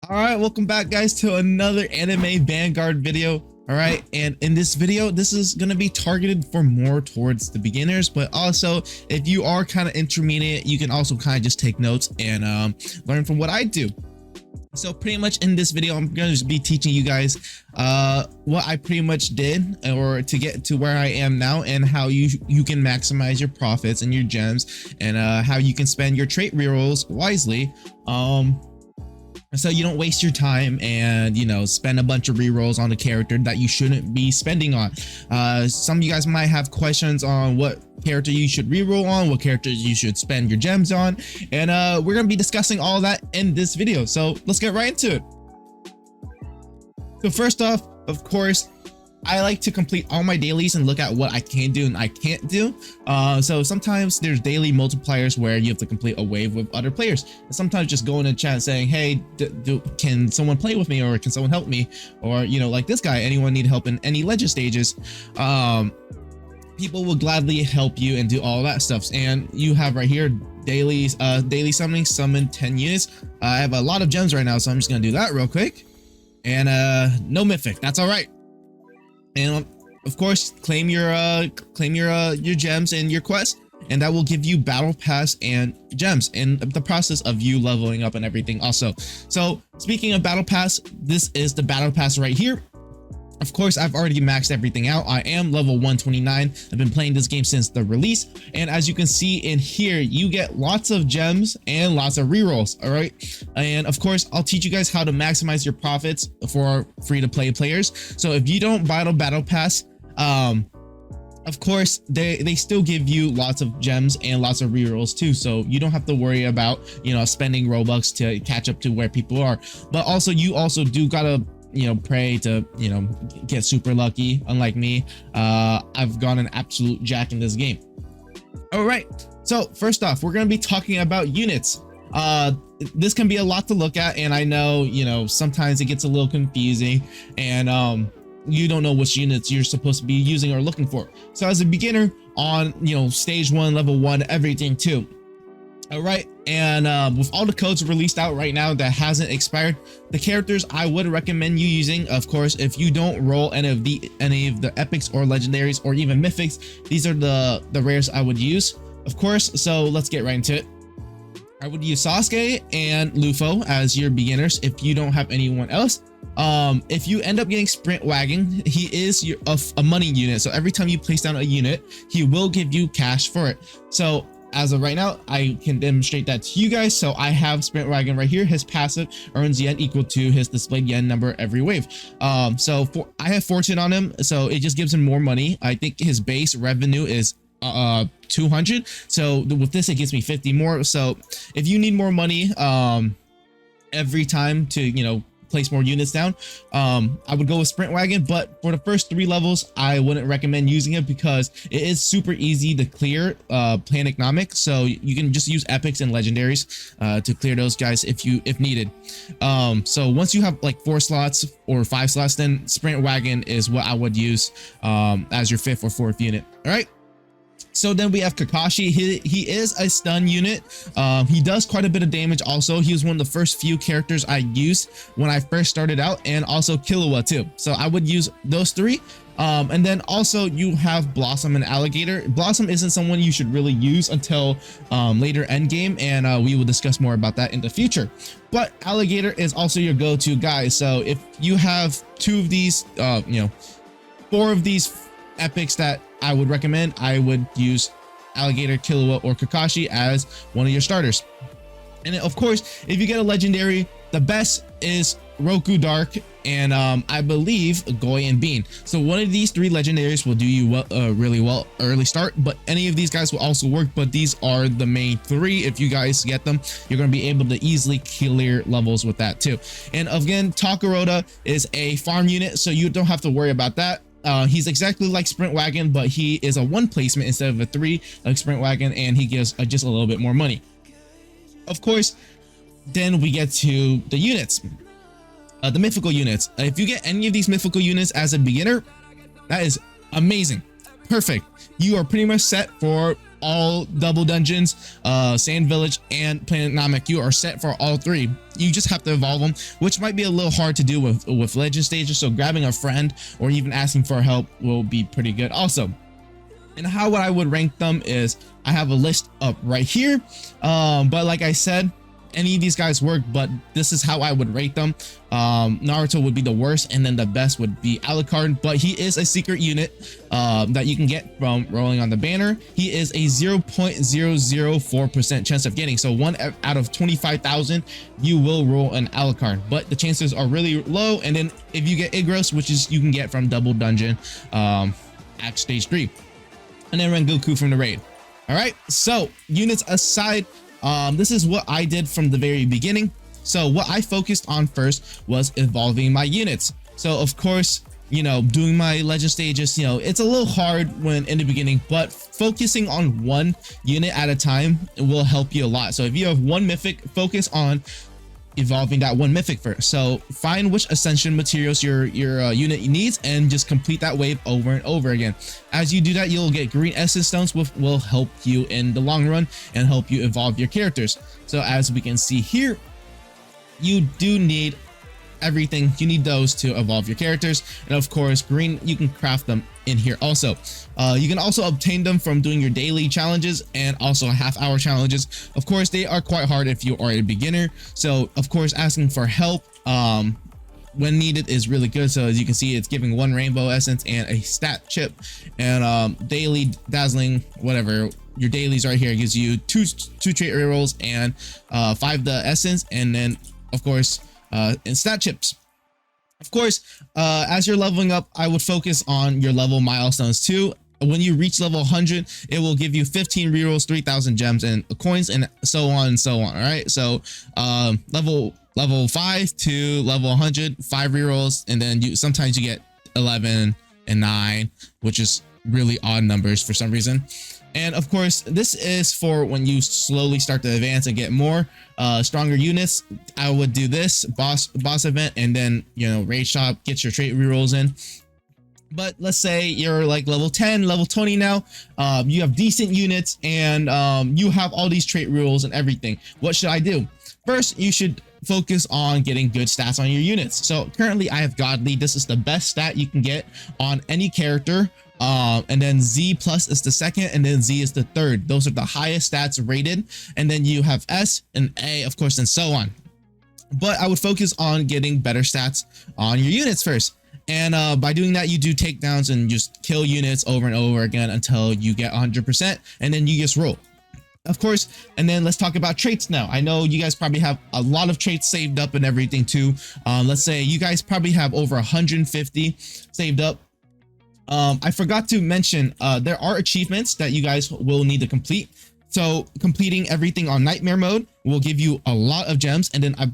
All right, welcome back, guys, to another anime Vanguard video. All right, and in this video, this is going to be targeted for more towards the beginners, but also if you are kind of intermediate, you can also kind of just take notes and learn from what I do. So pretty much in this video, I'm going to be teaching you guys what I pretty much did or to get to where I am now, and how you can maximize your profits and your gems, and how you can spend your trait rerolls wisely. So you don't waste your time and, you know, spend a bunch of rerolls on a character that you shouldn't be spending on. Some of you guys might have questions on what character you should reroll on, what characters you should spend your gems on, and we're going to be discussing all that in this video. So let's get right into it. So first off, of course, I like to complete all my dailies and look at what I can do and I can't do. So sometimes there's daily multipliers where you have to complete a wave with other players. And sometimes just going in chat saying, hey, can someone play with me, or can someone help me? Or, you know, like this guy, anyone need help in any legend stages? People will gladly help you and do all that stuff. And you have right here daily summoning, summon 10 units. I have a lot of gems right now, so I'm just gonna do that real quick. And no mythic, that's all right. And of course, claim your gems and your quest, and that will give you battle pass and gems in the process of you leveling up and everything also. So speaking of battle pass, this is the battle pass right here. Of course, I've already maxed everything out. I am level 129. I've been playing this game since the release, and as you can see in here, you get lots of gems and lots of rerolls. All right, and of course, I'll teach you guys how to maximize your profits for free-to-play players. So if you don't buy the battle pass, of course, they still give you lots of gems and lots of rerolls too, so you don't have to worry about, you know, spending Robux to catch up to where people are. But also, you also do gotta, you know, pray to, you know, get super lucky. Unlike me, I've gone an absolute jack in this game. All right, so first off, we're going to be talking about units. This can be a lot to look at, and I know, you know, sometimes it gets a little confusing, and you don't know which units you're supposed to be using or looking for. So as a beginner on, you know, stage 1, level 1, everything too. All right, and with all the codes released out right now that hasn't expired, the characters I would recommend you using, of course, if you don't roll any of the epics or legendaries or even mythics, these are the rares I would use, of course. So let's get right into it. I would use Sasuke and Lufo as your beginners if you don't have anyone else. If you end up getting Sprint Wagon, he is a money unit, so every time you place down a unit, he will give you cash for it. So as of right now, I can demonstrate that to you guys. So I have Sprint Wagon right here. His passive earns yen equal to his displayed yen number every wave. I have Fortune on him, so it just gives him more money. I think his base revenue is 200. So with this, it gives me 50 more. So if you need more money every time to, you know, place more units down, I would go with Sprint Wagon. But for the first 3 levels, I wouldn't recommend using it because it is super easy to clear plan economic. So you can just use epics and legendaries to clear those guys if needed. So once you have like 4 slots or 5 slots, then Sprint Wagon is what I would use as your 5th or 4th unit. All right. So then we have Kakashi. He is a stun unit. He does quite a bit of damage also. He was one of the first few characters I used when I first started out, and also Killua too. So I would use those 3. And then also you have Blossom and Alligator. Blossom isn't someone you should really use until later end game, and we will discuss more about that in the future. But Alligator is also your go-to guy. So if you have 2 of these, you know, 4 of these epics that I would recommend, I would use Alligator, Killua, or Kakashi as one of your starters. And of course, if you get a legendary, the best is Roku Dark and I believe Goy and Bean. So one of these 3 legendaries will do you really well early start, but any of these guys will also work. But these are the main 3. If you guys get them, you're going to be able to easily clear levels with that too. And again, Takuroda is a farm unit, so you don't have to worry about that. He's exactly like Sprint Wagon, but he is a 1 placement instead of a 3 like Sprint Wagon, and he gives just a little bit more money. Of course, then we get to the units, the mythical units. If you get any of these mythical units as a beginner, that is amazing. Perfect. You are pretty much set for all double dungeons, Sand Village, and Planet Namek. You are set for all three. You just have to evolve them, which might be a little hard to do with legend stages. So grabbing a friend or even asking for help will be pretty good also. And how I would rank them is I have a list up right here. But like I said, any of these guys work, but this is how I would rate them. Naruto would be the worst, and then the best would be Alucard, but he is a secret unit that you can get from rolling on the banner. He is a 0.004% chance of getting, so 1 out of 25,000 you will roll an Alucard, but the chances are really low. And then if you get Igros, which is you can get from double dungeon at stage 3, and then Rengoku from the raid. All right, so units aside, this is what I did from the very beginning. So what I focused on first was evolving my units. So of course, you know, doing my legend stages, you know, it's a little hard when in the beginning, but focusing on one unit at a time will help you a lot. So if you have one mythic, focus on evolving that one mythic first. So find which ascension materials your unit needs and just complete that wave over and over again. As you do that, you'll get green essence stones, which will help you in the long run and help you evolve your characters. So as we can see here, you do need everything. You need those to evolve your characters, and of course green, you can craft them in here also. You can also obtain them from doing your daily challenges and also half-hour challenges. Of course, they are quite hard if you are a beginner, so of course asking for help when needed is really good. So as you can see, it's giving 1 rainbow essence and a stat chip, and daily dazzling, whatever your dailies right here, gives you two trait rerolls and 5 the essence, and then of course and stat chips. Of course, as you're leveling up, I would focus on your level milestones too. When you reach level 100, it will give you 15 rerolls, 3,000 gems and coins, and so on and so on. All right, so level 5 to level 100, 5 rerolls, and then sometimes you get 11 and 9, which is really odd numbers for some reason. And of course, this is for when you slowly start to advance and get more stronger units. I would do this boss event, and then, you know, raid shop, get your trait rerolls in. But let's say you're like level 10, level 20 now, you have decent units, and you have all these trait rerolls and everything. What should I do? First, you should focus on getting good stats on your units. So currently I have Godly. This is the best stat you can get on any character. And then Z plus is the second, and then Z is the third. Those are the highest stats rated. And then you have S and A, of course, and so on. But I would focus on getting better stats on your units first. And by doing that, you do takedowns and just kill units over and over again until you get 100%, and then you just roll. Of course, and then let's talk about traits now. I know you guys probably have a lot of traits saved up and everything too. Let's say you guys probably have over 150 saved up. I forgot to mention, there are achievements that you guys will need to complete. So completing everything on nightmare mode will give you a lot of gems, and then I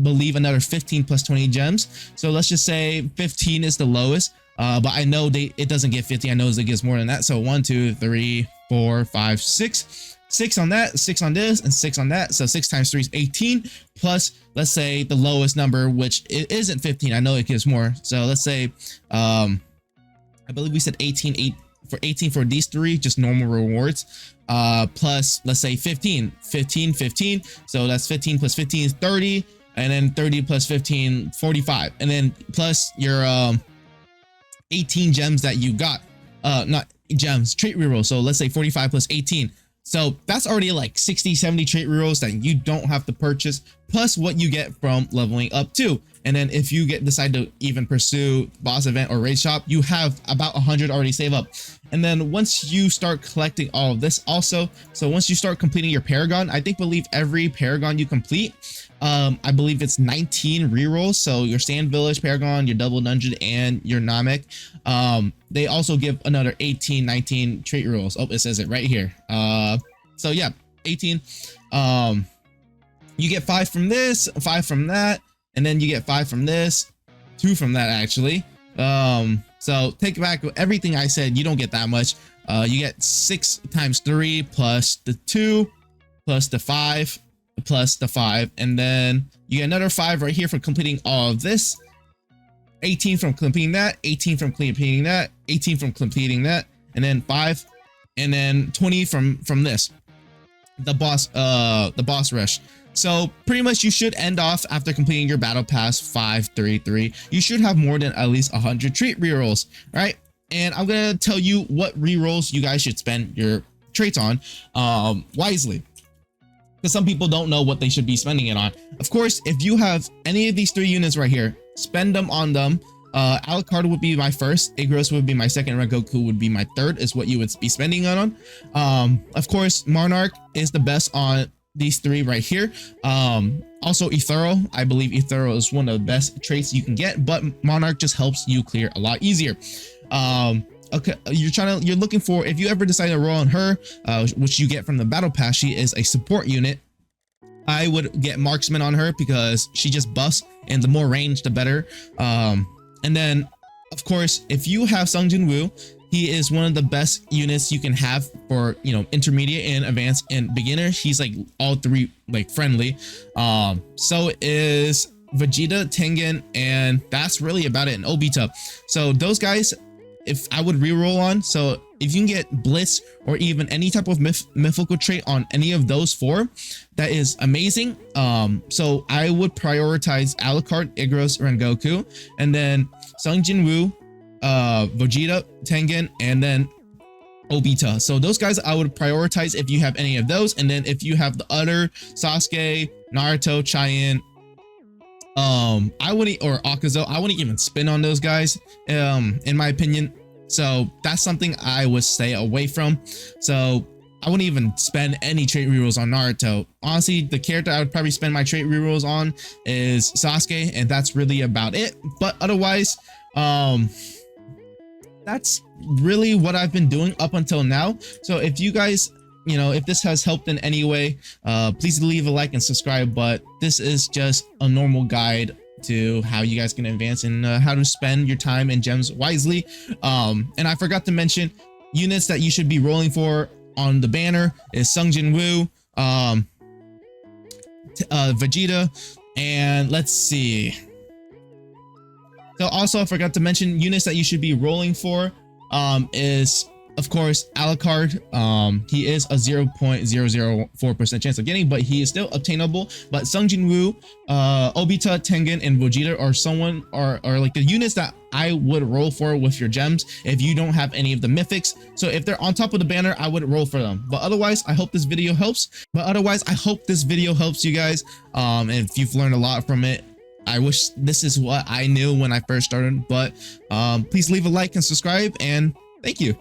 believe another 15 plus 20 gems. So let's just say 15 is the lowest, but I know it doesn't get 50. I know it gets more than that. So 1, 2, 3, 4, 5, 6. 6 on that, 6 on this, and 6 on that. So 6 times 3 is 18, plus let's say the lowest number, which it isn't 15. I know it gives more. So let's say I believe we said 18 for these 3, just normal rewards, plus let's say 15. So that's 15 plus 15 is 30, and then 30 plus 15, 45, and then plus your 18 gems that you got, not gems, trait reroll. So let's say 45 plus 18. So that's already like 60, 70 trait rerolls that you don't have to purchase, plus what you get from leveling up too. And then if you decide to even pursue boss event or raid shop, you have about 100 already saved up. And then once you start collecting all of this also, so once you start completing your Paragon, believe every Paragon you complete, I believe it's 19 rerolls. So your Sand Village Paragon, your Double Dungeon, and your Namek, they also give another 18, 19 trait rerolls. Oh, it says it right here. So yeah, 18. You get 5 from this, 5 from that, and then you get 5 from this, 2 from that actually. So take back everything I said. You don't get that much. You get 6 times 3 plus the 2 plus the 5 plus the 5, and then you get another 5 right here for completing all of this. 18 from completing that, 18 from completing that, 18 from completing that, and then 5 and then 20 from this, the boss rush. So pretty much you should end off after completing your battle pass 533. You should have more than at least 100 trait rerolls, right? And I'm gonna tell you what rerolls you guys should spend your traits on wisely, because some people don't know what they should be spending it on. Of course, if you have any of these 3 units right here, spend them on them. Alucard would be my first, Igros would be my second, Rengoku would be my third, is what you would be spending it on. Of course, Monarch is the best on these 3 right here. Also Ethereal, I believe Ethereal is one of the best traits you can get, but Monarch just helps you clear a lot easier. Okay, you're looking for, if you ever decide to roll on her, which you get from the battle pass, she is a support unit. I would get Marksman on her because she just buffs, and the more range the better. And then, of course, if you have Sung Jin Woo, he is one of the best units you can have for, you know, intermediate and advanced and beginner. He's like all 3 like friendly. So is Vegeta, Tengen, and that's really about it. And Obita. So those guys, if I would reroll on, so if you can get Blitz or even any type of mythical trait on any of those 4, that is amazing. So I would prioritize Alucard, Igros, Rengoku, and then Sung Jin Woo, Vegeta, Tengen, and then Obita. So those guys I would prioritize if you have any of those. And then if you have the other Sasuke, Naruto, Cheyenne, I wouldn't, or Akazo, I wouldn't even spin on those guys, in my opinion. So that's something I would stay away from. So I wouldn't even spend any trait rerolls on Naruto. Honestly, the character I would probably spend my trait rerolls on is Sasuke, and that's really about it. But otherwise, that's really what I've been doing up until now. So if you guys, you know, if this has helped in any way, please leave a like and subscribe. But this is just a normal guide to how you guys can advance and how to spend your time and gems wisely. And I forgot to mention, units that you should be rolling for on the banner is Sung Jin Woo, Vegeta, and let's see. So also I forgot to mention, units that you should be rolling for is, of course, Alucard. He is a 0.004% chance of getting, but he is still obtainable. But Sung Jin Woo, Obita, Tengen, and Vegeta are like the units that I would roll for with your gems if you don't have any of the mythics. So if they're on top of the banner, I would roll for them. But otherwise, I hope this video helps. You guys. And if you've learned a lot from it, I wish this is what I knew when I first started. But please leave a like and subscribe, and thank you.